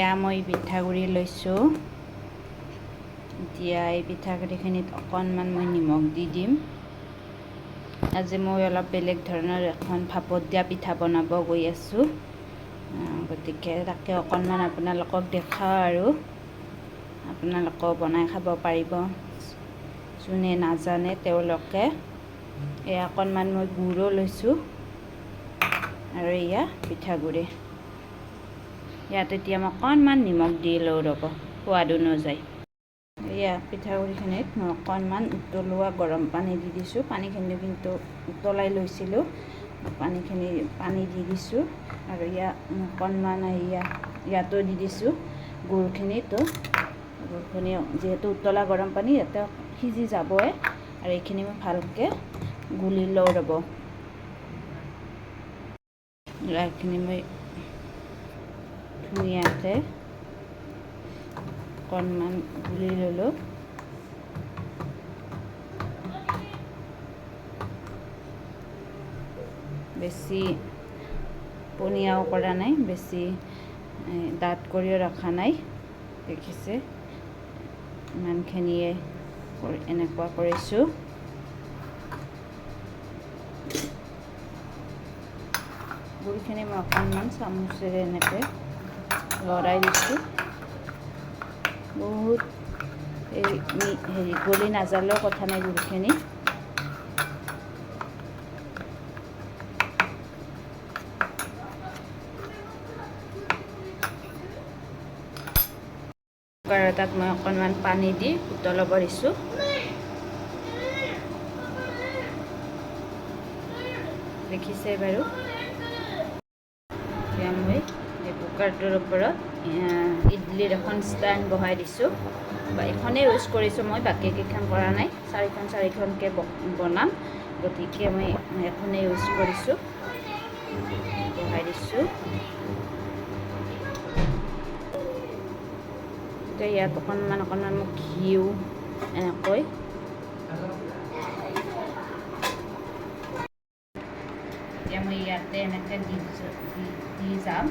এয়া মই পিঠাগুড়ি লৈছোঁ। এতিয়া এই পিঠাগুড়িখিনিত অকণমান মই নিমখ দি দিম। আজি মই অলপ বেলেগ ধৰণৰ এখন ভাপত দিয়া পিঠা বনাব গৈ আছোঁ, গতিকে তাকে অকণমান আপোনালোকক দেখাওঁ আৰু আপোনালোকেও বনাই খাব পাৰিব। যোনে নাজানে তেওঁলোকে এয়া অকণমান মই গুড়ো লৈছোঁ আৰু এয়া পিঠাগুড়ি। ইয়াত এতিয়া মই অকণমান নিমখ দি লওঁ ৰ'ব, সোৱাদ অনুযায়ী। এয়া পিঠাগুড়িখিনিত মই অকণমান উতলোৱা গৰম পানী দি দিছোঁ। পানীখিনি কিন্তু উতলাই লৈছিলোঁ। পানী দি দিছোঁ আৰু অকণমান ইয়াতো দি দিছোঁ গুড়খিনিতো। গুড়খিনি যিহেতু উতলা গৰম পানী, ইয়াতে সিজি যাবই আৰু এইখিনি মই ভালকৈ গুলি লওঁ ৰ'ব। এইখিনি মই ধুনীয়াকৈ অকণমান গুলি ল'লোঁ। বেছি পনীয়াও কৰা নাই, বেছি ডাঠ কৰিও ৰখা নাই। দেখিছে, ইমানখিনিয়ে এনেকুৱা কৰিছোঁ। গুড়খিনি মই অকণমান চামুচেৰে এনেকৈ লৰাই দিছোঁ। বহুত গলি নাযালেও কথা নাই গুড়খিনি। কুকাৰ এটাত মই অকণমান পানী দি উতলাব দিছোঁ। দেখিছে বাৰু। এতিয়া মই এই কুকাৰটোৰ ওপৰত ইডলিৰ এখন ষ্টেণ্ড বহাই দিছোঁ, বা এইখনেই ইউজ কৰিছোঁ মই, বাকী কেইখন কৰা নাই। চাৰিখনকৈ বনাম, গতিকে মই এখনেই ইউজ কৰিছোঁ। বহাই দিছোঁ। এতিয়া ইয়াত অকণমান মোক ঘিউ এনেকৈ এতিয়া মই ইয়াতে এনেকৈ দি যাম।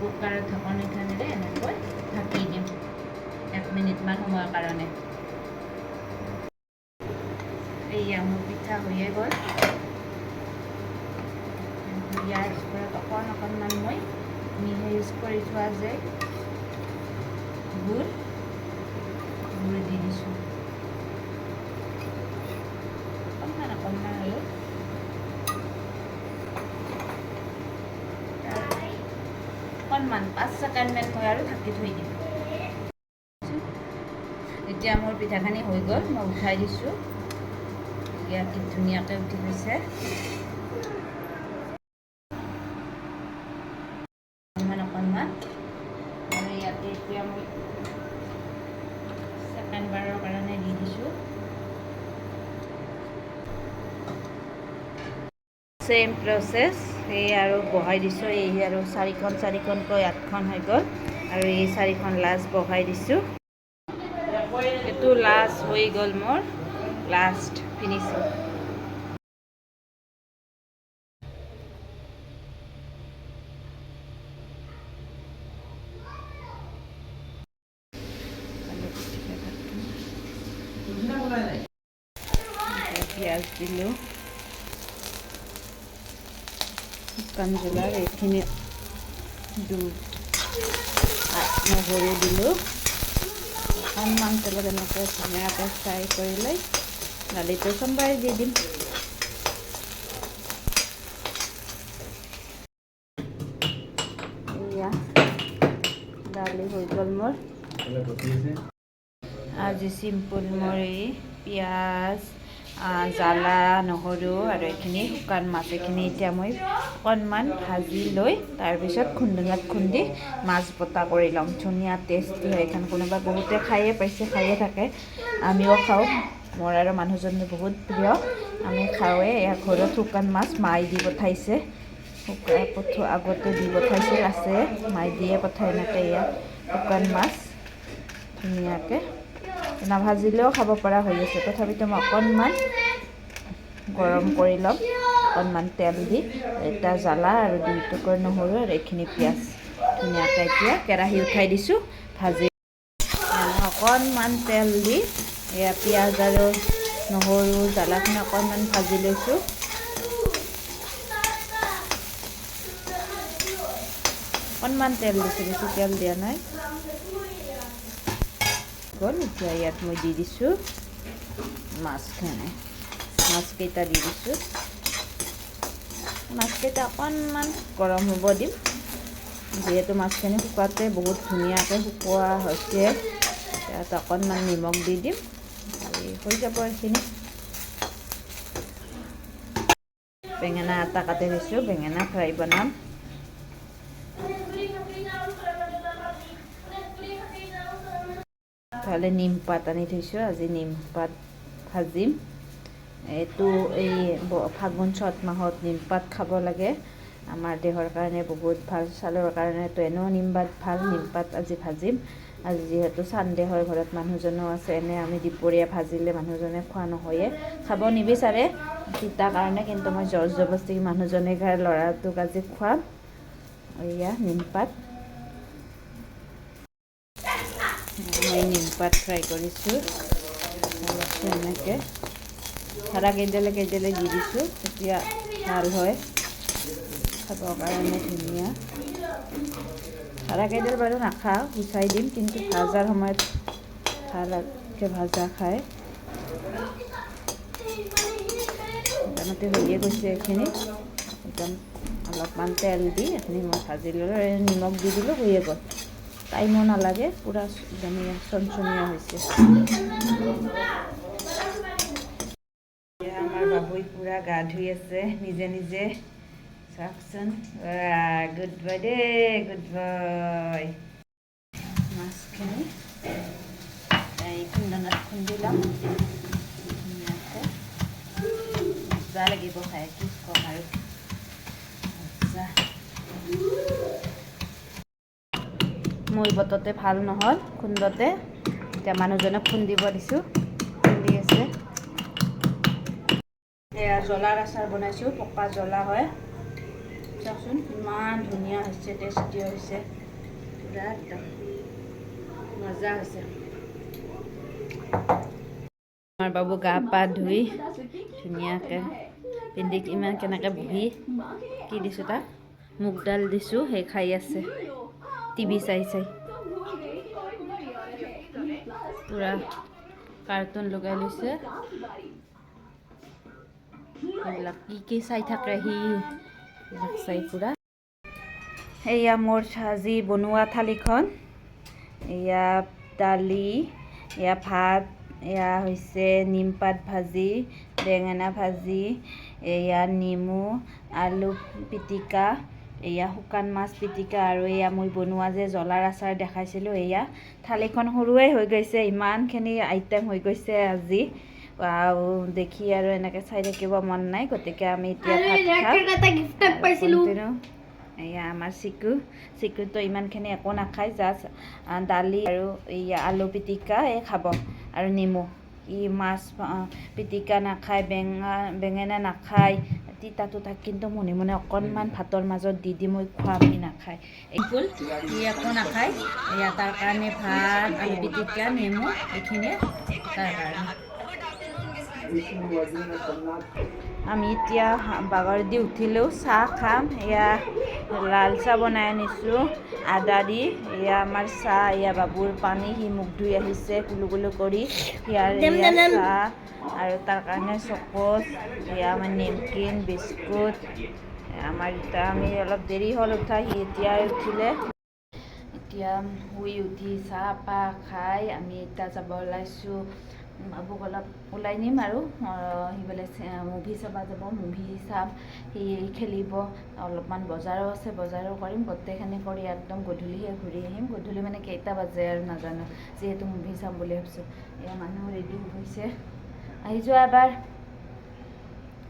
কুকাৰৰ ঢাকনিখনেৰে এনেকৈ ঢাকি দিম 1 মিনিটমান সময়ৰ কাৰণে। এয়া মোৰ পিঠা হৈয়ে গ'ল। ইয়াৰ ওপৰত অকণমান মই ইউজ কৰি থোৱা যে গুড় দি দিছোঁ। অকণমান আৰু অকণমান 5 ছেকেণ্ডমান মই আৰু ঢাকি থৈ দিম। এতিয়া মোৰ পিঠাখিনি হৈ গ'ল, মই উঠাই দিছোঁ। ইয়াত ধুনীয়াকৈ উঠি গৈছে। অকণমান আৰু ইয়াতে এতিয়া মই ছেকেণ্ডবাৰৰ কাৰণে দি দিছোঁ। চেম প্ৰচেছ, এই আৰু বহাই দিছোঁ। এই আৰু চাৰিখনকৈ 8খন হৈ গ'ল, আৰু এই 4খন লাষ্ট বহাই দিছোঁ। এইটো লাষ্ট হৈ গ'ল মোৰ, লাষ্ট ফিনিচিং। পিঁয়াজ দিলোঁ, শুকান জ্বলা এইখিনি নহৰু দিলোঁ। অকণমান তেলত এনেকৈ ধুনীয়াকৈ ফ্ৰাই কৰি লৈ দালিটো সোমবাৰে দি দিম। এয়া দালি হৈ গ'ল মোৰ। আজি চিম্পুল মোৰ এই পিঁয়াজ, জ্বালা, নহৰু আৰু এইখিনি শুকান মাছ, এইখিনি এতিয়া মই অকণমান ভাজি লৈ তাৰপিছত খুন্দুঙাত খুন্দি মাছ বটা কৰি ল'ম। ধুনীয়া টেষ্টি হয় এইখন। কোনোবা বহুতে খায়ে পাইছে, খায়ে থাকে, আমিও খাওঁ। মোৰ আৰু মানুহজনৰ বহুত প্ৰিয়, আমি খাওঁৱে। ঘৰত শুকান মাছ মায়ে দি পঠাইছে, আগতে দি পঠাইছিল, আছে মাই দিয়ে পঠাই এনেকৈ ইয়াত শুকান মাছ ধুনীয়াকৈ নাভাজিলেও খাব পৰা হৈ আছে। তথাপিতো মই অকণমান গৰম কৰি ল'ম, অকণমান তেল দি, এটা জ্বালা আৰু 2 টুকুৰা নহৰু আৰু এইখিনি পিঁয়াজ ধুনীয়াকৈ এতিয়া কেৰাহী উঠাই দিছোঁ ভাজি। অকণমান তেল দি এয়া পিঁয়াজ আৰু নহৰু জ্বালাখিনি অকণমান ভাজি লৈছোঁ। অকণমান তেল দিছোঁ, বেছি তেল দিয়া নাই। গ'ল এতিয়া ইয়াত মই দি দিছোঁ মাছকেইটা দি দিছোঁ। মাছকেইটা অকণমান গৰম হ'ব দিম, যিহেতু মাছখিনি শুকাওঁতে বহুত ধুনীয়াকৈ শুকোৱা হৈছে। ইয়াত অকণমান নিমখ দি দিম, হৈ যাব এইখিনি। বেঙেনা এটা কাটি দিছোঁ, বেঙেনা ফ্ৰাই বনাম। ইফালে নিমপাত আনি থৈছোঁ, আজি নিমপাত ভাজিম। এইটো এই ফাগুন চ'ত মাহত নিমপাত খাব লাগে, আমাৰ দেহৰ কাৰণে বহুত ভাল, ছালৰ কাৰণেতো এনেও নিমপাত ভাল। নিমপাত আজি ভাজিম। আজি যিহেতু চানডে হয়, ঘৰত মানুহজনো আছে, এনে আমি দুপৰীয়া ভাজিলে মানুহজনে খোৱা নহয়ে, খাব নিবিচাৰে তিতা কাৰণে, কিন্তু মই জোৰ জবৰদস্তি মানুহজনে খাই, ল'ৰাটোক আজি খুৱাম। এয়া নিমপাত, মই নিমপাত ফ্ৰাই কৰিছোঁ এনেকৈ ধাৰা কেইডালে দি দিছোঁ, তেতিয়া ভাল হয় খাবৰ কাৰণে ধুনীয়া। ধাৰা কেইডাল বাৰু নাখাওঁ, গুচাই দিম, কিন্তু ভাজাৰ সময়ত ভালকৈ ভাজা খায়। মোটামুটি হৈয়ে গৈছে এইখিনি, একদম অলপমান তেল দি এইখিনি মই ভাজি ল'লোঁ, নিমখ দি দিলোঁ, হৈয়ে গ'ল। টাইমো নালাগে, পূৰা ধুনীয়া চনচনীয়া হৈছে। আমাৰ বাবুই পূৰা গা ধুই আছে নিজে নিজে, চাওকচোন। গুড বয় দেই, গুড বয়। মাছখিনি খুন্দনাত খুন্দি ল'ম ধুনীয়াকৈ, মজা লাগিব খাই, কি ক'ম আৰু মজা। মোৰ বততে ভাল নহ'ল খুন্দতে, এতিয়া মানুহজনক খুন্দিব দিছোঁ, খুন্দি আছে। এয়া জ্বলাৰ আচাৰ বনাইছোঁ, পকা জ্বলা হয়। চাওকচোন ইমান ধুনীয়া হৈছে, টেষ্টি হৈছে, পূৰা একদম মজা হৈছে। আমাৰ বাবু গা পা ধুই ধুনীয়াকৈ পিন্ধি ইমান কেনেকৈ বহি, কি দিছোঁ তাক, মুগ দাল দিছোঁ, সেই খাই আছে টিভি চাই চাই। পূৰা কাৰ্টুন লগাই লৈছে, এইবিলাক কি চাই থাকে সি, এইবিলাক চাই পূৰা। এয়া মোৰ আজি বনোৱা থালিখন, এয়া দালি, এয়া ভাত, এয়া হৈছে নিমপাত ভাজি, বেঙেনা ভাজি, এয়া নেমু, আলু পিটিকা, এয়া শুকান মাছ পিটিকা, আৰু এয়া মই বনোৱা যে জ্বলাৰ আচাৰ দেখাইছিলোঁ। এয়া থালিখন সৰুৱে হৈ গৈছে, ইমানখিনি আইটেম হৈ গৈছে আজি, আৰু দেখি আৰু এনেকৈ চাই থাকিব মন নাই, গতিকে আমি এতিয়া ভাত খাম। এয়া আমাৰ চিকুতো ইমানখিনি একো নাখায়, জাষ্ট দালি আৰু এয়া আলু পিটিকা এই খাব, আৰু নেমু। ই মাছ পিটিকা নাখায়, বেঙেনা নাখায়, তিতাটো তাক কিন্তু মনে মনে অকণমান ভাতৰ মাজত দি মই খুৱাম, সি নাখায়। ফুল সি একো নাখায়, এয়া তাৰ কাৰণে ভাত, আলু পিটিকা, নেমু, এইখিনিয়ে তাৰ কাৰণে। আমি এতিয়া বাগৰ দি উঠিলেও চাহ খাম। এয়া লাল চাহ বনাই আনিছোঁ আদা দি, এয়া আমাৰ চাহ, এয়া বাবুৰ পানী, সি মুখ ধুই আহিছে কুলু কুলু কৰি, এয়া চাহ, আৰু তাৰ কাৰণে চকচ, এয়া আমাৰ নিমকিন, বিস্কুট। আমাৰ এতিয়া আমি অলপ দেৰি হ'ল উঠা, সি এতিয়া উঠিলে। এতিয়া শুই উঠি চাহ পাহ খাই আমি এতিয়া যাব ওলাইছোঁ, বাবুক অলপ ওলাই নিম আৰু সি বোলে মুভি চাব যাব, মুভি চাম, সি খেলিব, অলপমান বজাৰো আছে, বজাৰো কৰিম, গোটেইখিনি কৰি একদম গধূলিহে ঘূৰি আহিম। গধূলি মানে কেইটা বাজে আৰু নাজানো, যিহেতু মুভি চাম বুলি ভাবিছোঁ। এয়া মানুহ ৰেডি হৈছে, আহি যোৱা এবাৰ।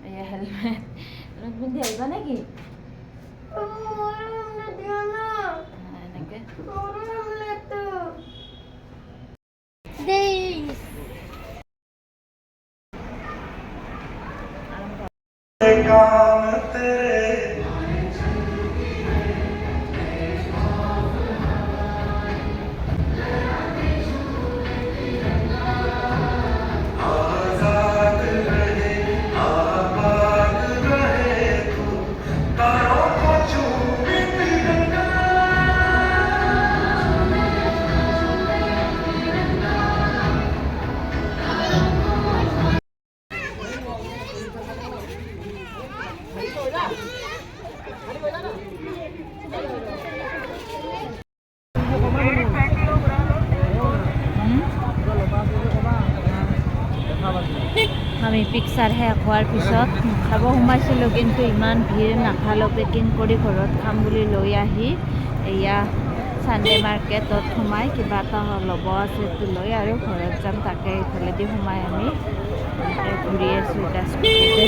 এয়া হেলমেট পিন্ধি আহিবা নেকি? আমি পিকচাৰ শেষ হোৱাৰ পিছত খাব সোমাইছিলোঁ, কিন্তু ইমান ভিৰ নাখালোঁ। পেকিং কৰি ঘৰত খাম বুলি লৈ আহি এয়া চানডে মাৰ্কেটত সোমাই কিবা এটা ল'ব আছে সেইটো লৈ আৰু ঘৰত যাম। তাকে ইফালেদি সোমাই আমি ঘূৰি আছোঁ। এতিয়া স্কুটিতে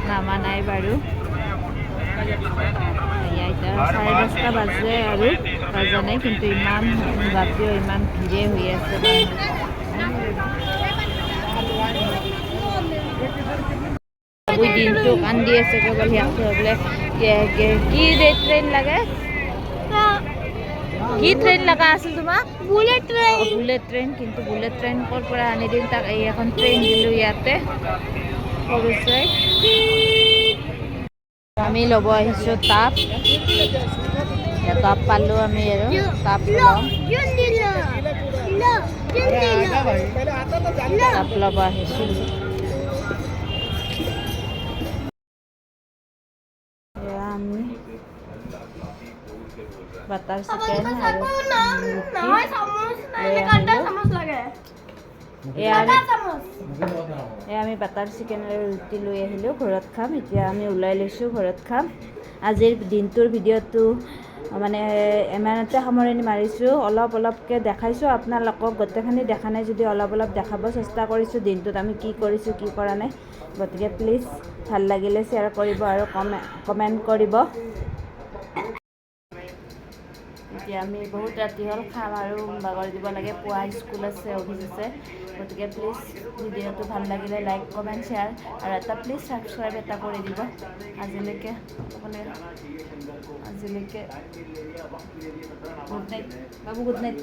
নামা নাই বাৰু। এয়া এতিয়া 10:30 বাজে আৰু বাজা নাই, কিন্তু ইমান বাপৰেও ইমান ভিৰে হৈ আছে। ওই দিনটো কান্দি আছে কেৱল সিহঁতে বোলে কি ট্ৰেইন লাগে, কি ট্ৰেইন লগা আছিল তোমাক? Bullet train. বুলেট ট্ৰেইন, কিন্তু বুলেট ট্ৰেইন ক'ৰ পৰা আনি দিম তাক। এই এখন ট্ৰেইন দিলোঁ ইয়াতে সৰুচাই। আমি ল'ব আহিছোঁ টাপ। টাপ পালোঁ আমি আৰু টাপ ল'ম। টাপ ল'ব আহিছোঁ। আমি বাটাৰ চিকেন আৰু আমি বাটাৰ চিকেন আৰু ৰুটি লৈ আহিলোঁ, ঘৰত খাম। এতিয়া আমি ওলাই লৈছোঁ, ঘৰত খাম। আজিৰ দিনটোৰ ভিডিঅ'টো মানে ইমানতে সামৰণি মাৰিছোঁ। অলপ অলপকৈ দেখাইছোঁ আপোনালোকক, গোটেইখিনি দেখা নাই যদি অলপ অলপ দেখাব চেষ্টা কৰিছোঁ। দিনটোত আমি কি কৰিছোঁ কি কৰা নাই। গতিকে প্লিজ ভাল লাগিলে শ্বেয়াৰ কৰিব আৰু কমেণ্ট কৰিব। এতিয়া আমি বহুত ৰাতি হ'ল, খাম আৰু বাগৰ দিব লাগে। পুৱা স্কুল আছে, অফিচ আছে। গতিকে প্লিজ ভিডিঅ'টো ভাল লাগিলে লাইক কমেণ্ট শ্বেয়াৰ আৰু এটা প্লিজ ছাবস্ক্ৰাইব এটা কৰি দিব। আজিলৈকে গুড নাইট বাবু, গুড নাইট।